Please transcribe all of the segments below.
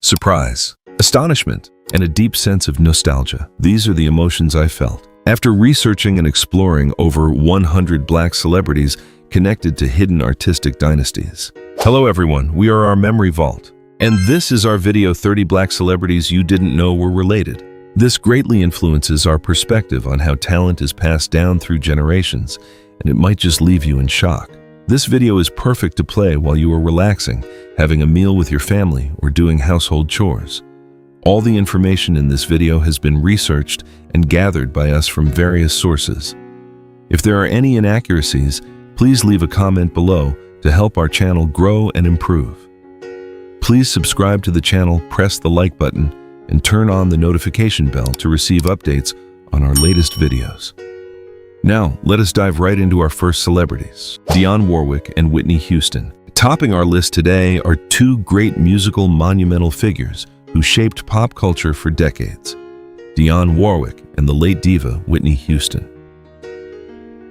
surprise, astonishment, and a deep sense of nostalgia. These are the emotions I felt after researching and exploring over 100 Black celebrities connected to hidden artistic dynasties. Hello everyone, we are our Memory Vault, and this is our video 30 Black celebrities you didn't know were related. This greatly influences our perspective on how talent is passed down through generations, and it might just leave you in shock. This video is perfect to play while you are relaxing, having a meal with your family, or doing household chores. All the information in this video has been researched and gathered by us from various sources. If there are any inaccuracies, please leave a comment below to help our channel grow and improve. Please subscribe to the channel, press the like button, and turn on the notification bell to receive updates on our latest videos. Now, let us dive right into our first celebrities, Dionne Warwick and Whitney Houston. Topping our list today are two great musical monumental figures who shaped pop culture for decades, Dionne Warwick and the late diva Whitney Houston.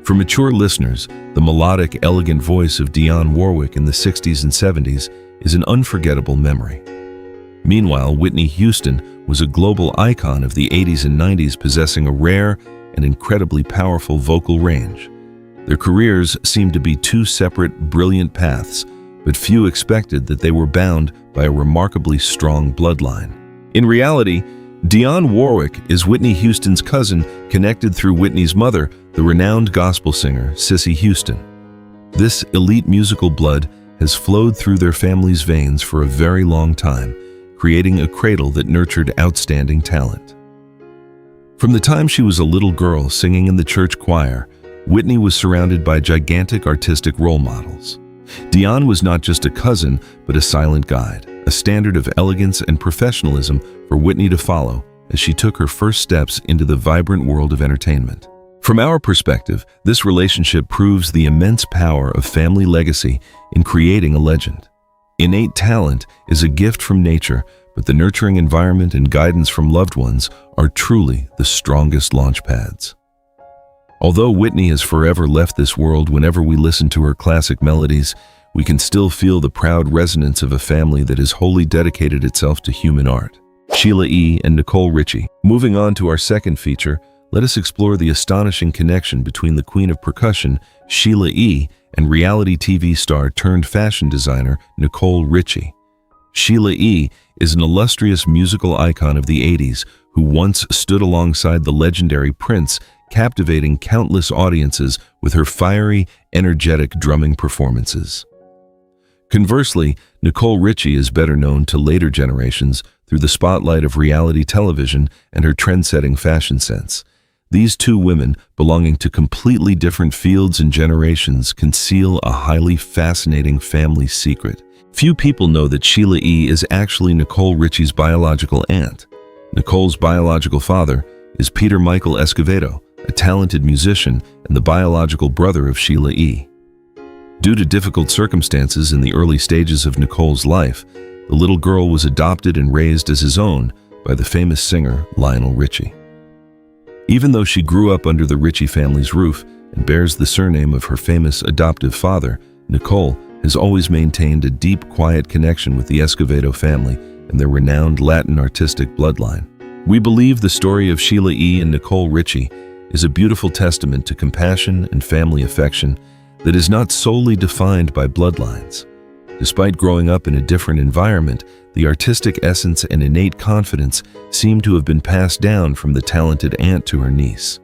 For mature listeners, the melodic, elegant voice of Dionne Warwick in the 60s and 70s is an unforgettable memory. Meanwhile, Whitney Houston was a global icon of the 80s and 90s, possessing a rare and incredibly powerful vocal range. Their careers seemed to be two separate, brilliant paths, but few expected that they were bound by a remarkably strong bloodline. In reality, Dionne Warwick is Whitney Houston's cousin, connected through Whitney's mother, the renowned gospel singer Cissy Houston. This elite musical blood has flowed through their family's veins for a very long time, creating a cradle that nurtured outstanding talent. From the time she was a little girl singing in the church choir, Whitney was surrounded by gigantic artistic role models. Dionne was not just a cousin, but a silent guide, a standard of elegance and professionalism for Whitney to follow as she took her first steps into the vibrant world of entertainment. From our perspective, this relationship proves the immense power of family legacy in creating a legend. Innate talent is a gift from nature, but the nurturing environment and guidance from loved ones are truly the strongest launch pads. Although Whitney has forever left this world, whenever we listen to her classic melodies, we can still feel the proud resonance of a family that has wholly dedicated itself to human art. Sheila E. and Nicole Richie. Moving on to our second feature, let us explore the astonishing connection between the queen of percussion, Sheila E., and reality TV star turned fashion designer Nicole Richie. Sheila E. is an illustrious musical icon of the 80s who once stood alongside the legendary Prince, captivating countless audiences with her fiery, energetic drumming performances. Conversely, Nicole Richie is better known to later generations through the spotlight of reality television and her trend-setting fashion sense. These two women, belonging to completely different fields and generations, conceal a highly fascinating family secret. Few people know that Sheila E. is actually Nicole Richie's biological aunt. Nicole's biological father is Peter Michael Escovedo, a talented musician and the biological brother of Sheila E. Due to difficult circumstances in the early stages of Nicole's life, the little girl was adopted and raised as his own by the famous singer Lionel Richie. Even though she grew up under the Richie family's roof and bears the surname of her famous adoptive father, Nicole has always maintained a deep, quiet connection with the Escovedo family and their renowned Latin artistic bloodline. We believe the story of Sheila E. and Nicole Richie is a beautiful testament to compassion and family affection that is not solely defined by bloodlines. Despite growing up in a different environment, the artistic essence and innate confidence seem to have been passed down from the talented aunt to her niece.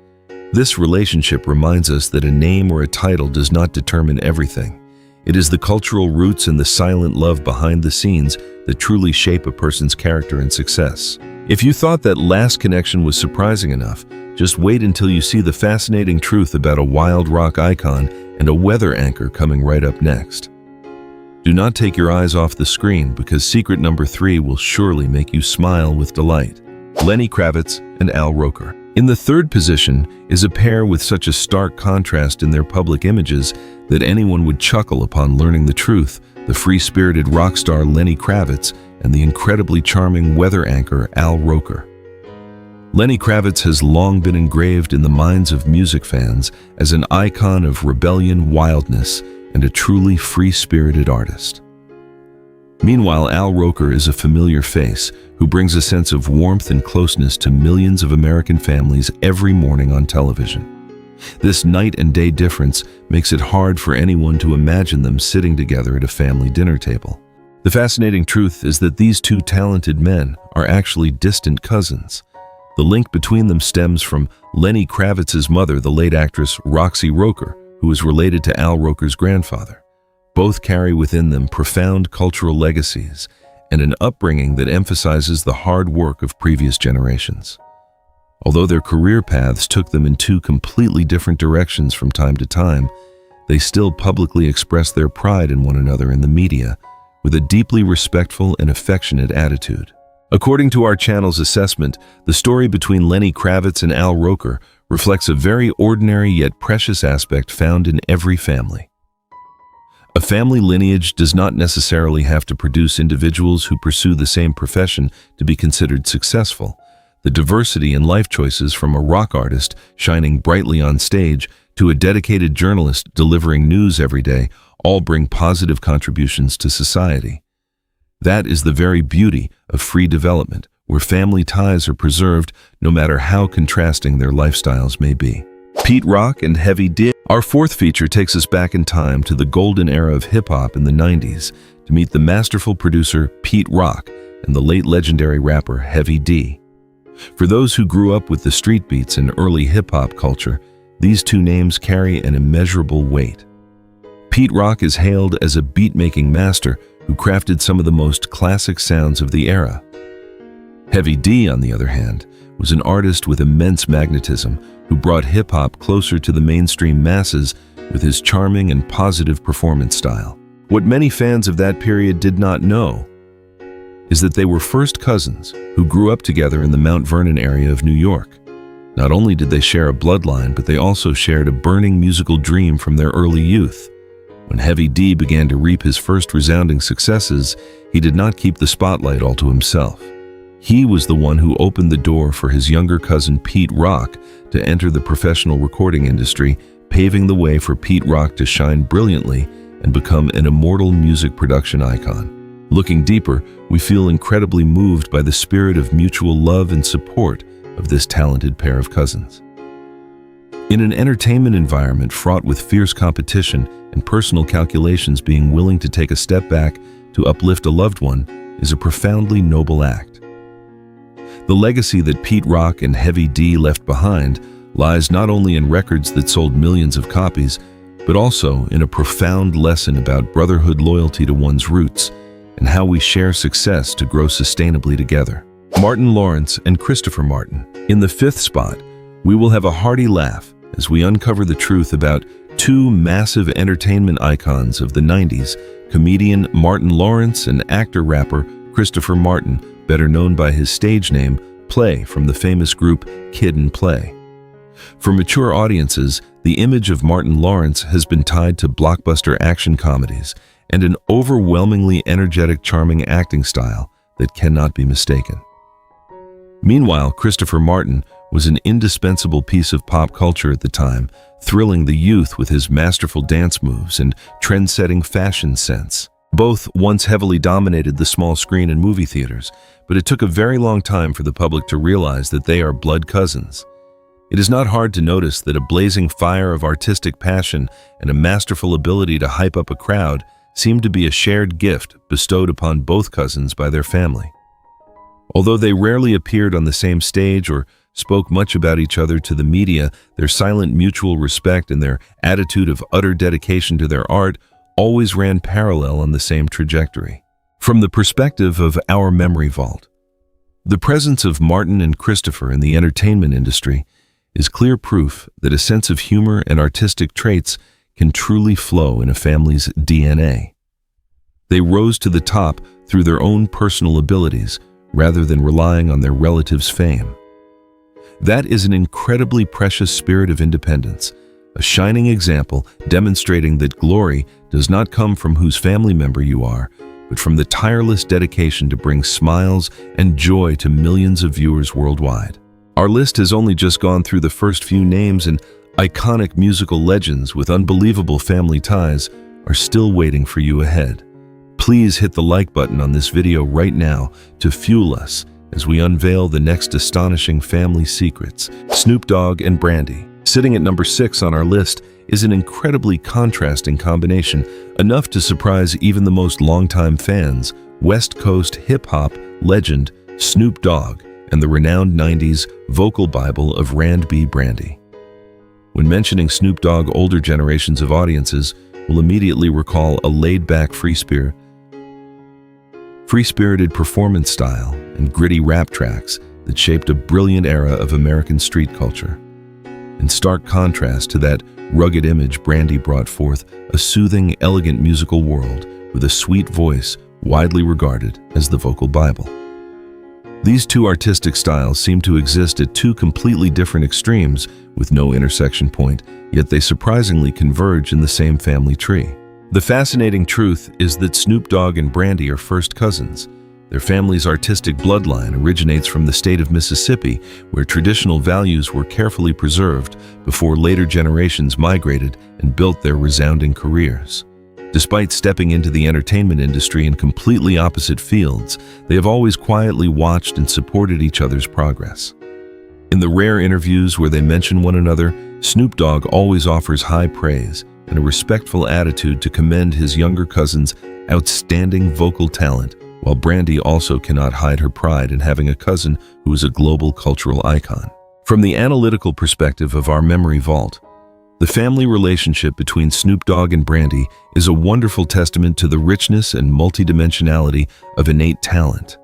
This relationship reminds us that a name or a title does not determine everything. It is the cultural roots and the silent love behind the scenes that truly shape a person's character and success. If you thought that last connection was surprising enough, just wait until you see the fascinating truth about a wild rock icon and a weather anchor coming right up next. Do not take your eyes off the screen, because secret number 3 will surely make you smile with delight. Lenny Kravitz and Al Roker. In the third position is a pair with such a stark contrast in their public images that anyone would chuckle upon learning the truth: the free-spirited rock star Lenny Kravitz and the incredibly charming weather anchor Al Roker. Lenny Kravitz has long been engraved in the minds of music fans as an icon of rebellion, wildness, and a truly free-spirited artist. Meanwhile, Al Roker is a familiar face who brings a sense of warmth and closeness to millions of American families every morning on television. This night and day difference makes it hard for anyone to imagine them sitting together at a family dinner table. The fascinating truth is that these two talented men are actually distant cousins. The link between them stems from Lenny Kravitz's mother, the late actress Roxy Roker, who is related to Al Roker's grandfather. Both carry within them profound cultural legacies and an upbringing that emphasizes the hard work of previous generations. Although their career paths took them in two completely different directions from time to time, they still publicly express their pride in one another in the media with a deeply respectful and affectionate attitude. According to our channel's assessment, the story between Lenny Kravitz and Al Roker reflects a very ordinary yet precious aspect found in every family. A family lineage does not necessarily have to produce individuals who pursue the same profession to be considered successful. The diversity in life choices, from a rock artist shining brightly on stage to a dedicated journalist delivering news every day, all bring positive contributions to society. That is the very beauty of free development, where family ties are preserved no matter how contrasting their lifestyles may be. Pete Rock and Heavy D. Our fourth feature takes us back in time to the golden era of hip-hop in the 90s to meet the masterful producer Pete Rock and the late legendary rapper Heavy D. For those who grew up with the street beats and early hip-hop culture, these two names carry an immeasurable weight. Pete Rock is hailed as a beat-making master who crafted some of the most classic sounds of the era. Heavy D, on the other hand, was an artist with immense magnetism who brought hip-hop closer to the mainstream masses with his charming and positive performance style. What many fans of that period did not know is that they were first cousins who grew up together in the Mount Vernon area of New York. Not only did they share a bloodline, but they also shared a burning musical dream from their early youth. When Heavy D began to reap his first resounding successes, he did not keep the spotlight all to himself. He was the one who opened the door for his younger cousin Pete Rock to enter the professional recording industry, paving the way for Pete Rock to shine brilliantly and become an immortal music production icon. Looking deeper, we feel incredibly moved by the spirit of mutual love and support of this talented pair of cousins. In an entertainment environment fraught with fierce competition and personal calculations, being willing to take a step back to uplift a loved one is a profoundly noble act. The legacy that Pete Rock and Heavy D left behind lies not only in records that sold millions of copies, but also in a profound lesson about brotherhood, loyalty to one's roots, and how we share success to grow sustainably together. Martin Lawrence and Christopher Martin. In the fifth spot, we will have a hearty laugh as we uncover the truth about two massive entertainment icons of the 90s, comedian Martin Lawrence and actor-rapper Christopher Martin, better known by his stage name, Play, from the famous group Kid and Play. For mature audiences, the image of Martin Lawrence has been tied to blockbuster action comedies and an overwhelmingly energetic, charming acting style that cannot be mistaken. Meanwhile, Christopher Martin was an indispensable piece of pop culture at the time, thrilling the youth with his masterful dance moves and trend-setting fashion sense. Both once heavily dominated the small screen in movie theaters, but it took a very long time for the public to realize that they are blood cousins. It is not hard to notice that a blazing fire of artistic passion and a masterful ability to hype up a crowd seemed to be a shared gift bestowed upon both cousins by their family. Although they rarely appeared on the same stage or spoke much about each other to the media, their silent mutual respect and their attitude of utter dedication to their art always ran parallel on the same trajectory. From the perspective of our memory vault, the presence of Martin and Christopher in the entertainment industry is clear proof that a sense of humor and artistic traits can truly flow in a family's DNA. They rose to the top through their own personal abilities rather than relying on their relatives' fame. That is an incredibly precious spirit of independence, a shining example demonstrating that glory does not come from whose family member you are, but from the tireless dedication to bring smiles and joy to millions of viewers worldwide. Our list has only just gone through the first few names, and iconic musical legends with unbelievable family ties are still waiting for you ahead. Please hit the like button on this video right now to fuel us as we unveil the next astonishing family secrets. Snoop Dogg and Brandy. Sitting at number 6 on our list is an incredibly contrasting combination, enough to surprise even the most longtime fans: West Coast hip-hop legend Snoop Dogg and the renowned 90s vocal bible of R&B Brandy. When mentioning Snoop Dogg, older generations of audiences will immediately recall a laid-back free-spirited performance style and gritty rap tracks that shaped a brilliant era of American street culture. In stark contrast to that rugged image, Brandy brought forth a soothing, elegant musical world with a sweet voice widely regarded as the vocal Bible. These two artistic styles seem to exist at two completely different extremes with no intersection point, yet they surprisingly converge in the same family tree. The fascinating truth is that Snoop Dogg and Brandy are first cousins. Their family's artistic bloodline originates from the state of Mississippi, where traditional values were carefully preserved before later generations migrated and built their resounding careers. Despite stepping into the entertainment industry in completely opposite fields, they have always quietly watched and supported each other's progress. In the rare interviews where they mention one another, Snoop Dogg always offers high praise and a respectful attitude to commend his younger cousin's outstanding vocal talent, while Brandy also cannot hide her pride in having a cousin who is a global cultural icon. From the analytical perspective of our memory vault, the family relationship between Snoop Dogg and Brandy is a wonderful testament to the richness and multidimensionality of innate talent.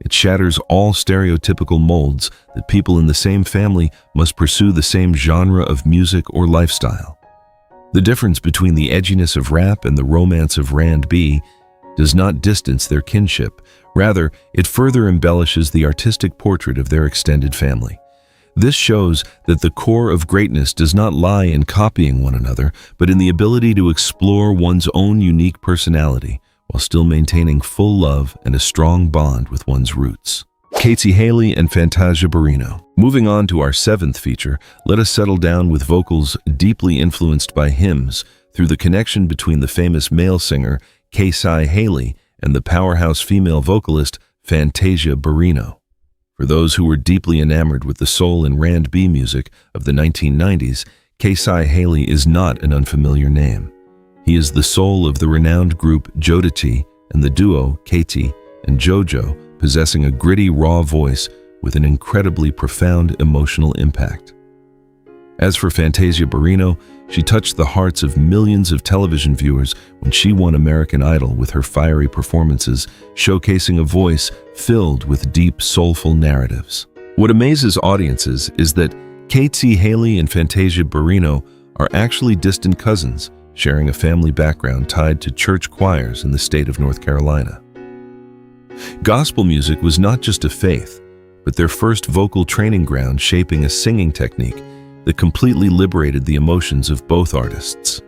It shatters all stereotypical molds that people in the same family must pursue the same genre of music or lifestyle. The difference between the edginess of rap and the romance of R&B does not distance their kinship. Rather, it further embellishes the artistic portrait of their extended family. This shows that the core of greatness does not lie in copying one another, but in the ability to explore one's own unique personality while still maintaining full love and a strong bond with one's roots. Katy Haley and Fantasia Barrino. Moving on to our 7th feature, let us settle down with vocals deeply influenced by hymns through the connection between the famous male singer Katy Haley and the powerhouse female vocalist Fantasia Barrino. For those who were deeply enamored with the soul and R&B music of the 1990s, Katy Haley is not an unfamiliar name. He is the soul of the renowned group Jodeci and the duo Katy and JoJo, possessing a gritty, raw voice with an incredibly profound emotional impact. As for Fantasia Barrino, she touched the hearts of millions of television viewers when she won American Idol with her fiery performances, showcasing a voice filled with deep, soulful narratives. What amazes audiences is that Katy Haley and Fantasia Barrino are actually distant cousins, sharing a family background tied to church choirs in the state of North Carolina. Gospel music was not just a faith, but their first vocal training ground, shaping a singing technique that completely liberated the emotions of both artists.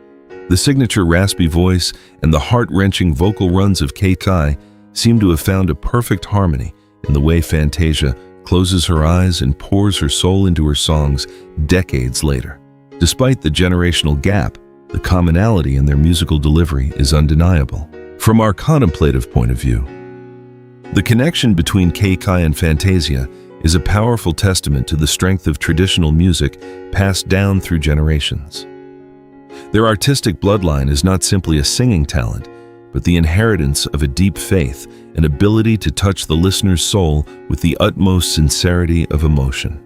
The signature raspy voice and the heart-wrenching vocal runs of Katy seem to have found a perfect harmony in the way Fantasia closes her eyes and pours her soul into her songs decades later. Despite the generational gap, the commonality in their musical delivery is undeniable. From our contemplative point of view, the connection between Katy and Fantasia is a powerful testament to the strength of traditional music passed down through generations. Their artistic bloodline is not simply a singing talent, but the inheritance of a deep faith and ability to touch the listener's soul with the utmost sincerity of emotion.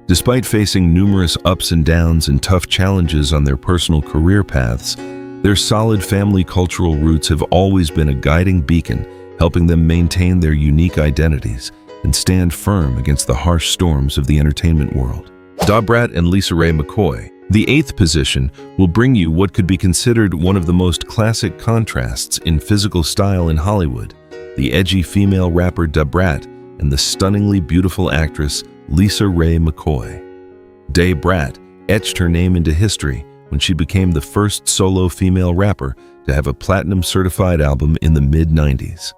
Despite facing numerous ups and downs and tough challenges on their personal career paths, their solid family cultural roots have always been a guiding beacon, helping them maintain their unique identities and stand firm against the harsh storms of the entertainment world. Da Brat and Lisa Ray McCoy. The 8th position will bring you what could be considered one of the most classic contrasts in physical style in Hollywood: the edgy female rapper Da Brat and the stunningly beautiful actress Lisa Ray McCoy. Da Brat etched her name into history when she became the first solo female rapper to have a platinum-certified album in the mid-90s.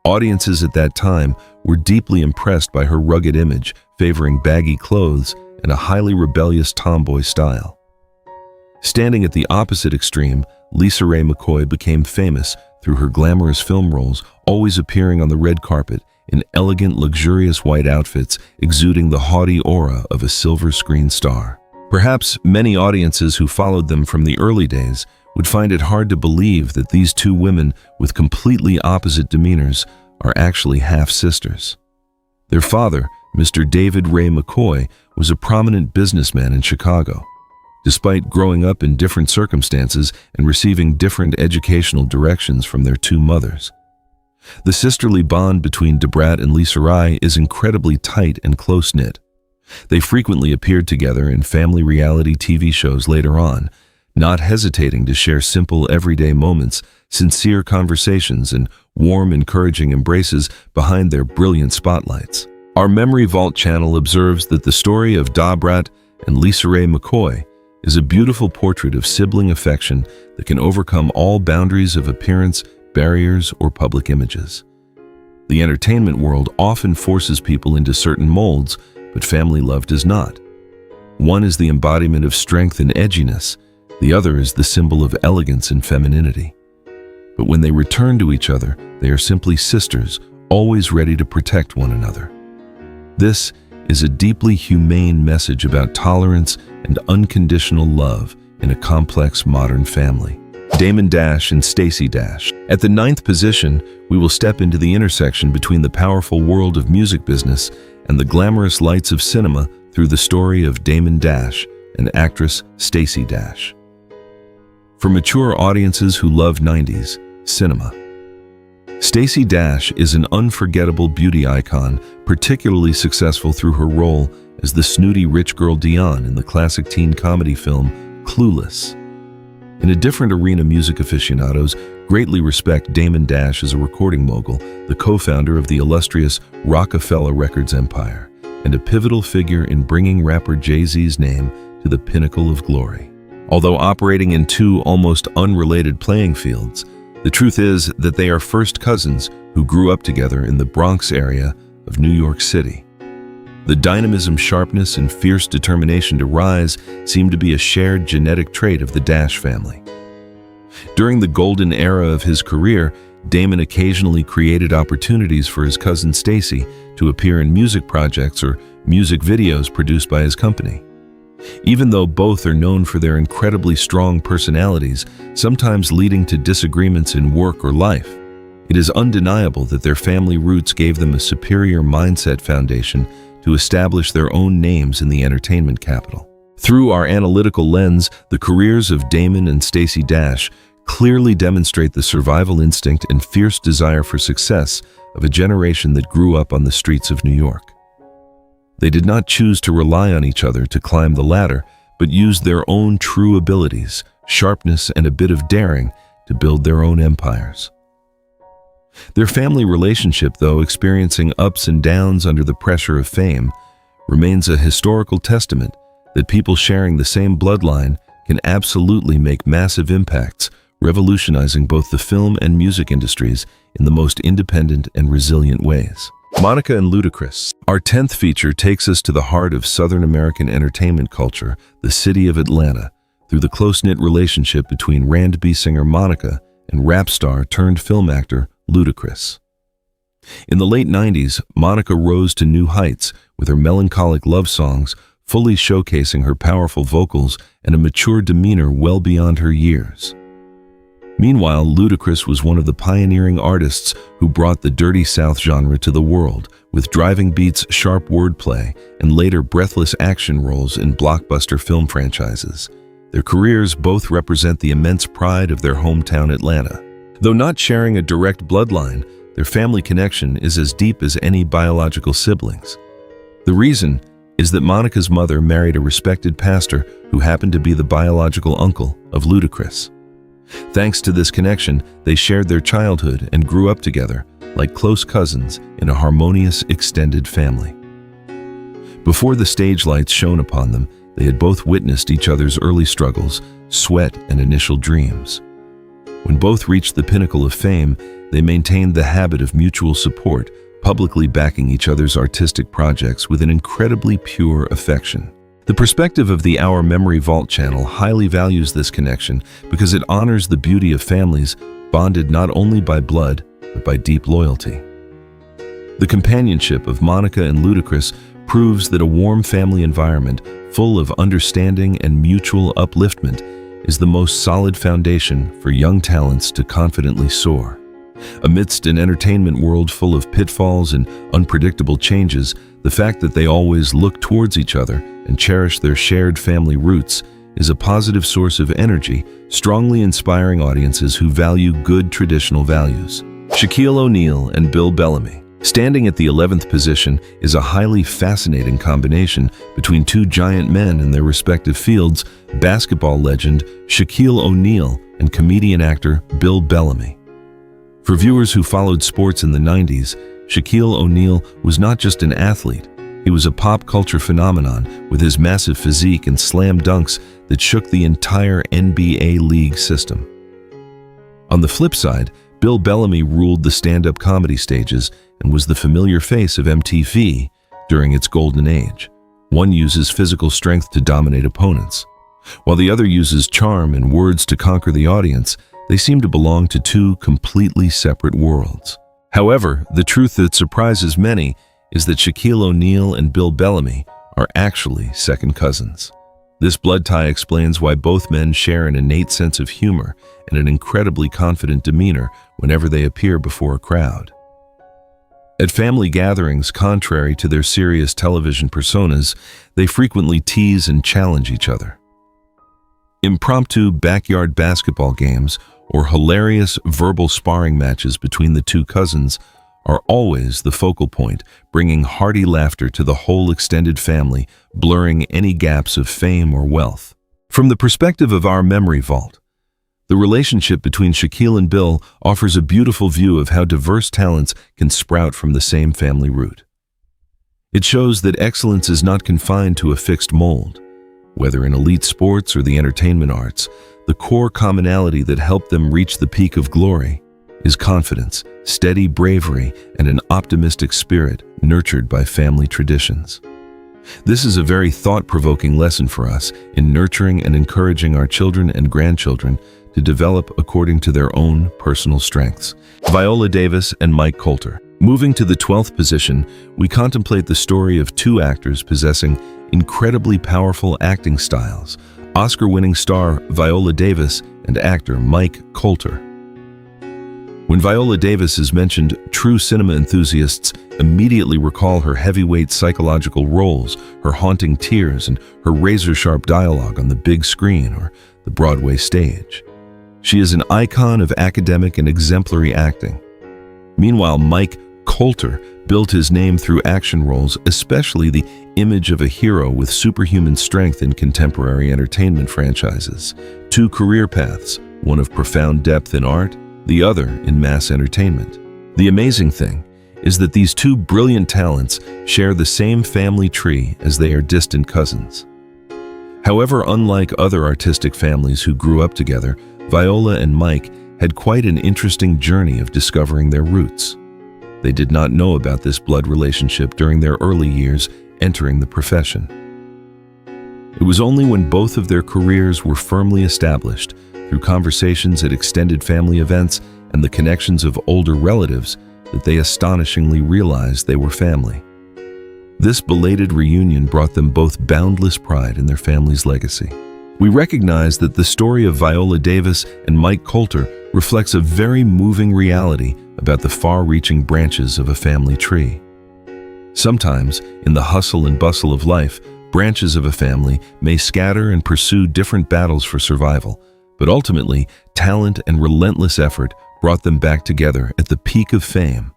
Audiences at that time were deeply impressed by her rugged image, favoring baggy clothes and a highly rebellious tomboy style. Standing at the opposite extreme, Lisa Ray McCoy became famous through her glamorous film roles, always appearing on the red carpet in elegant, luxurious white outfits, exuding the haughty aura of a silver screen star. Perhaps many audiences who followed them from the early days would find it hard to believe that these two women with completely opposite demeanors are actually half-sisters. Their father, Mr. David Ray McCoy, was a prominent businessman in Chicago. Despite growing up in different circumstances and receiving different educational directions from their two mothers, the sisterly bond between Debrat and Lisa Rai is incredibly tight and close-knit. They frequently appeared together in family reality TV shows later on, not hesitating to share simple everyday moments, sincere conversations, and warm, encouraging embraces behind their brilliant spotlights. Our Memory Vault channel observes that the story of Debrat and Lisa Ray McCoy is a beautiful portrait of sibling affection that can overcome all boundaries of appearance, barriers, or public images. The entertainment world often forces people into certain molds, but family love does not. One is the embodiment of strength and edginess, the other is the symbol of elegance and femininity. But when they return to each other, they are simply sisters, always ready to protect one another. This is a deeply humane message about tolerance and unconditional love in a complex modern family. Damon Dash and Stacey Dash. At the 9th position, we will step into the intersection between the powerful world of music business and the glamorous lights of cinema through the story of Damon Dash and actress Stacey Dash. For mature audiences who love 90s cinema, Stacey Dash is an unforgettable beauty icon, particularly successful through her role as the snooty rich girl Dion in the classic teen comedy film Clueless. In a different arena, music aficionados greatly respect Damon Dash as a recording mogul, the co-founder of the illustrious Rockefeller Records empire, and a pivotal figure in bringing rapper Jay-Z's name to the pinnacle of glory. Although operating in two almost unrelated playing fields, the truth is that they are first cousins who grew up together in the Bronx area of New York City. The dynamism, sharpness, and fierce determination to rise seem to be a shared genetic trait of the Dash family. During the golden era of his career, Damon occasionally created opportunities for his cousin Stacey to appear in music projects or music videos produced by his company. Even though both are known for their incredibly strong personalities, sometimes leading to disagreements in work or life, it is undeniable that their family roots gave them a superior mindset foundation to establish their own names in the entertainment capital. Through our analytical lens, the careers of Damon and Stacey Dash clearly demonstrate the survival instinct and fierce desire for success of a generation that grew up on the streets of New York. They did not choose to rely on each other to climb the ladder, but used their own true abilities, sharpness, and a bit of daring to build their own empires. Their family relationship, though experiencing ups and downs under the pressure of fame, remains a historical testament that people sharing the same bloodline can absolutely make massive impacts, revolutionizing both the film and music industries in the most independent and resilient ways. Monica and Ludacris. Our 10th feature takes us to the heart of Southern American entertainment culture, the city of Atlanta, through the close-knit relationship between R&B singer Monica and rap star turned film actor Ludacris. In the late 90s, Monica rose to new heights with her melancholic love songs, fully showcasing her powerful vocals and a mature demeanor well beyond her years. Meanwhile, Ludacris was one of the pioneering artists who brought the dirty South genre to the world, with driving beats, sharp wordplay, and later breathless action roles in blockbuster film franchises. Their careers both represent the immense pride of their hometown Atlanta. Though not sharing a direct bloodline, their family connection is as deep as any biological siblings. The reason is that Monica's mother married a respected pastor who happened to be the biological uncle of Ludacris. Thanks to this connection, they shared their childhood and grew up together like close cousins in a harmonious extended family. Before the stage lights shone upon them, they had both witnessed each other's early struggles, sweat, and initial dreams. When both reached the pinnacle of fame, they maintained the habit of mutual support, publicly backing each other's artistic projects with an incredibly pure affection. The perspective of the Our Memory Vault channel highly values this connection because it honors the beauty of families bonded not only by blood, but by deep loyalty. The companionship of Monica and Ludacris proves that a warm family environment full of understanding and mutual upliftment is the most solid foundation for young talents to confidently soar. Amidst an entertainment world full of pitfalls and unpredictable changes, the fact that they always look towards each other and cherish their shared family roots is a positive source of energy, strongly inspiring audiences who value good traditional values. Shaquille O'Neal and Bill Bellamy. Standing at the 11th position is a highly fascinating combination between two giant men in their respective fields, basketball legend Shaquille O'Neal and comedian actor Bill Bellamy. For viewers who followed sports in the 90s, Shaquille O'Neal was not just an athlete, he was a pop culture phenomenon with his massive physique and slam dunks that shook the entire NBA league system. On the flip side, Bill Bellamy ruled the stand-up comedy stages and was the familiar face of MTV during its golden age. One uses physical strength to dominate opponents, while the other uses charm and words to conquer the audience. They seem to belong to two completely separate worlds. However, the truth that surprises many is that Shaquille O'Neal and Bill Bellamy are actually second cousins. This blood tie explains why both men share an innate sense of humor and an incredibly confident demeanor whenever they appear before a crowd. At family gatherings, contrary to their serious television personas, they frequently tease and challenge each other. Impromptu backyard basketball games or hilarious verbal sparring matches between the two cousins are always the focal point, bringing hearty laughter to the whole extended family, blurring any gaps of fame or wealth. From the perspective of our memory vault, the relationship between Shaquille and Bill offers a beautiful view of how diverse talents can sprout from the same family root. It shows that excellence is not confined to a fixed mold. Whether in elite sports or the entertainment arts, the core commonality that helped them reach the peak of glory is confidence, steady bravery, and an optimistic spirit nurtured by family traditions. This is a very thought-provoking lesson for us in nurturing and encouraging our children and grandchildren to develop according to their own personal strengths. Viola Davis and Mike Colter. Moving to the 12th position, we contemplate the story of two actors possessing incredibly powerful acting styles, Oscar-winning star Viola Davis and actor Mike Colter. When Viola Davis is mentioned, true cinema enthusiasts immediately recall her heavyweight psychological roles, her haunting tears, and her razor-sharp dialogue on the big screen or the Broadway stage. She is an icon of academic and exemplary acting. Meanwhile, Mike Colter built his name through action roles, especially the image of a hero with superhuman strength in contemporary entertainment franchises. Two career paths, one of profound depth in art, the other in mass entertainment. The amazing thing is that these two brilliant talents share the same family tree as they are distant cousins. However, unlike other artistic families who grew up together, Viola and Mike had quite an interesting journey of discovering their roots. They did not know about this blood relationship during their early years entering the profession. It was only when both of their careers were firmly established, through conversations at extended family events and the connections of older relatives, that they astonishingly realized they were family. This belated reunion brought them both boundless pride in their family's legacy. We recognize that the story of Viola Davis and Mike Colter reflects a very moving reality about the far-reaching branches of a family tree. Sometimes, in the hustle and bustle of life, branches of a family may scatter and pursue different battles for survival, but ultimately, talent and relentless effort brought them back together at the peak of fame.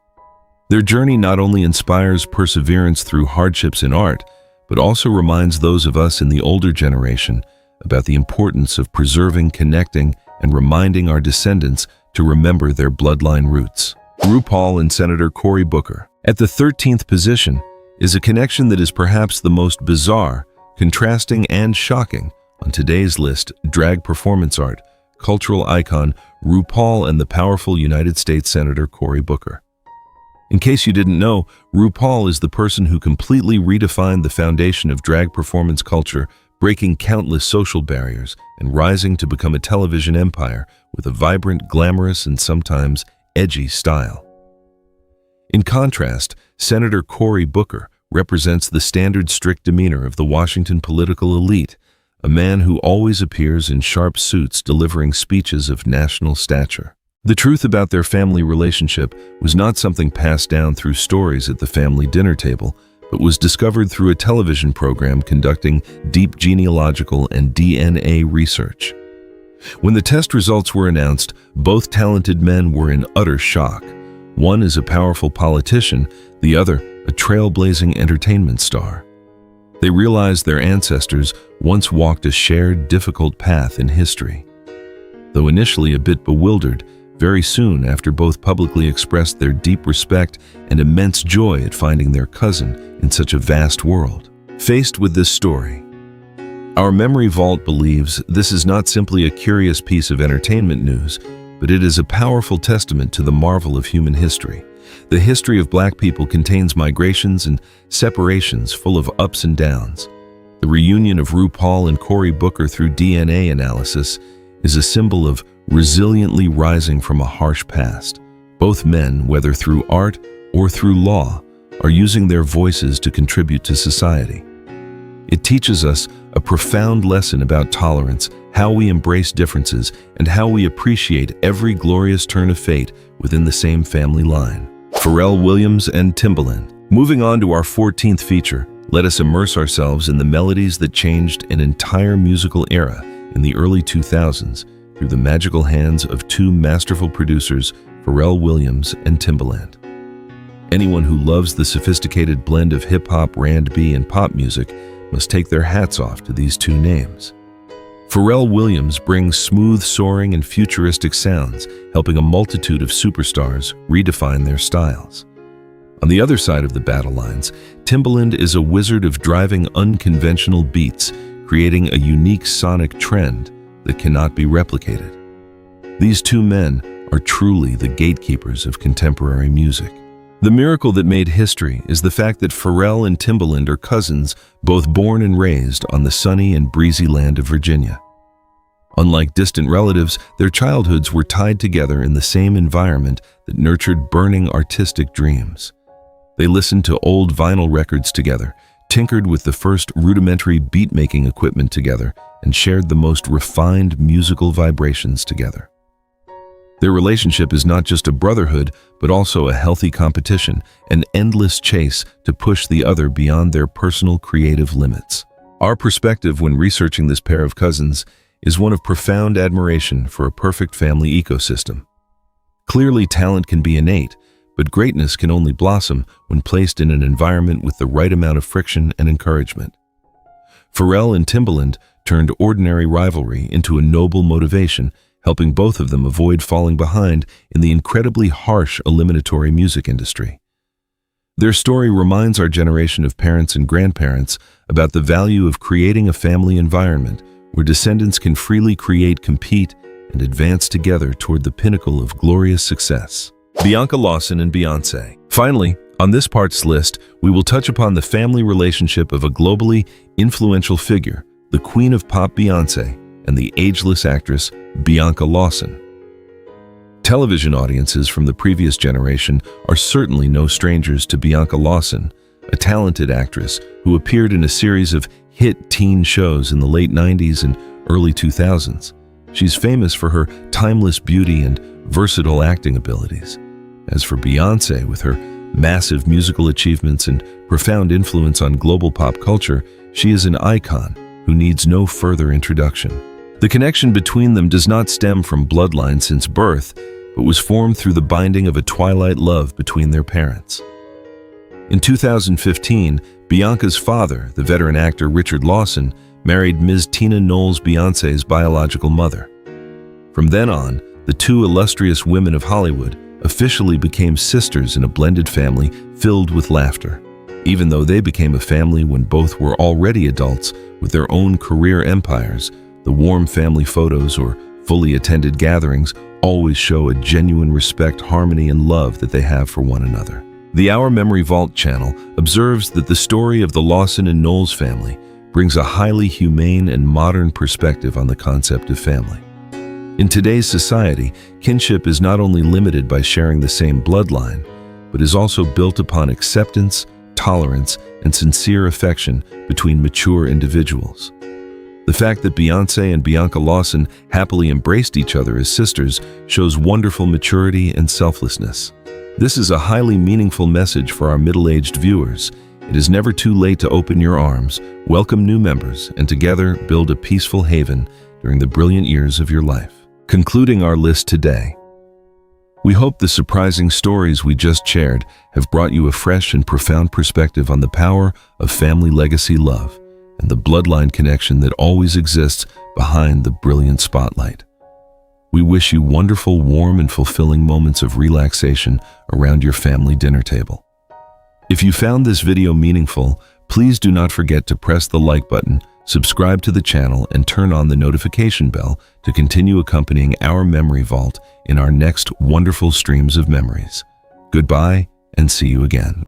Their journey not only inspires perseverance through hardships in art, but also reminds those of us in the older generation about the importance of preserving, connecting, and reminding our descendants to remember their bloodline roots. RuPaul and Senator Cory Booker. At the 13th position is a connection that is perhaps the most bizarre, contrasting, and shocking on today's list: drag performance art, cultural icon RuPaul and the powerful United States Senator Cory Booker. In case you didn't know, RuPaul is the person who completely redefined the foundation of drag performance culture, breaking countless social barriers and rising to become a television empire with a vibrant, glamorous, and sometimes edgy style. In contrast, Senator Cory Booker represents the standard strict demeanor of the Washington political elite, a man who always appears in sharp suits delivering speeches of national stature. The truth about their family relationship was not something passed down through stories at the family dinner table, but was discovered through a television program conducting deep genealogical and DNA research. When the test results were announced, both talented men were in utter shock. One is a powerful politician, the other a trailblazing entertainment star. They realized their ancestors once walked a shared, difficult path in history. Though initially a bit bewildered, very soon after both publicly expressed their deep respect and immense joy at finding their cousin in such a vast world. Faced with this story, our memory vault believes this is not simply a curious piece of entertainment news, but it is a powerful testament to the marvel of human history. The history of Black people contains migrations and separations full of ups and downs. The reunion of RuPaul and Cory Booker through DNA analysis is a symbol of resiliently rising from a harsh past. Both men, whether through art or through law, are using their voices to contribute to society. It teaches us a profound lesson about tolerance, how we embrace differences, and how we appreciate every glorious turn of fate within the same family line. Pharrell Williams and Timbaland. Moving on to our 14th feature, let us immerse ourselves in the melodies that changed an entire musical era in the early 2000s through the magical hands of two masterful producers, Pharrell Williams and Timbaland. Anyone who loves the sophisticated blend of hip-hop, R&B, and pop music must take their hats off to these two names. Pharrell Williams brings smooth, soaring, and futuristic sounds, helping a multitude of superstars redefine their styles. On the other side of the battle lines, Timbaland is a wizard of driving unconventional beats, creating a unique sonic trend that cannot be replicated. These two men are truly the gatekeepers of contemporary music. The miracle that made history is the fact that Pharrell and Timbaland are cousins, both born and raised on the sunny and breezy land of Virginia. Unlike distant relatives, their childhoods were tied together in the same environment that nurtured burning artistic dreams. They listened to old vinyl records together, tinkered with the first rudimentary beat-making equipment together, and shared the most refined musical vibrations together. Their relationship is not just a brotherhood, but also a healthy competition, an endless chase to push the other beyond their personal creative limits. Our perspective when researching this pair of cousins is one of profound admiration for a perfect family ecosystem. Clearly, talent can be innate, but greatness can only blossom when placed in an environment with the right amount of friction and encouragement. Pharrell and Timbaland turned ordinary rivalry into a noble motivation, helping both of them avoid falling behind in the incredibly harsh eliminatory music industry. Their story reminds our generation of parents and grandparents about the value of creating a family environment where descendants can freely create, compete, and advance together toward the pinnacle of glorious success. Bianca Lawson and Beyoncé. Finally, on this part's list, we will touch upon the family relationship of a globally influential figure, the Queen of Pop Beyoncé, and the ageless actress Bianca Lawson. Television audiences from the previous generation are certainly no strangers to Bianca Lawson, a talented actress who appeared in a series of hit teen shows in the late 90s and early 2000s. She's famous for her timeless beauty and versatile acting abilities. As for Beyoncé, with her massive musical achievements and profound influence on global pop culture, she is an icon who needs no further introduction. The connection between them does not stem from bloodline since birth, but was formed through the binding of a twilight love between their parents. In 2015, Bianca's father, the veteran actor Richard Lawson, married Ms. Tina Knowles, Beyoncé's biological mother. From then on, the two illustrious women of Hollywood officially became sisters in a blended family filled with laughter. Even though they became a family when both were already adults with their own career empires, the warm family photos or fully attended gatherings always show a genuine respect, harmony, and love that they have for one another. The Our Memory Vault channel observes that the story of the Lawson and Knowles family brings a highly humane and modern perspective on the concept of family. In today's society, kinship is not only limited by sharing the same bloodline, but is also built upon acceptance, tolerance, and sincere affection between mature individuals. The fact that Beyoncé and Bianca Lawson happily embraced each other as sisters shows wonderful maturity and selflessness. This is a highly meaningful message for our middle-aged viewers. It is never too late to open your arms, welcome new members, and together build a peaceful haven during the brilliant years of your life. Concluding our list today, we hope the surprising stories we just shared have brought you a fresh and profound perspective on the power of family legacy love and the bloodline connection that always exists behind the brilliant spotlight. We wish you wonderful, warm, and fulfilling moments of relaxation around your family dinner table. If you found this video meaningful, please do not forget to press the like button, subscribe to the channel, and turn on the notification bell to continue accompanying our memory vault in our next wonderful streams of memories. Goodbye, and see you again.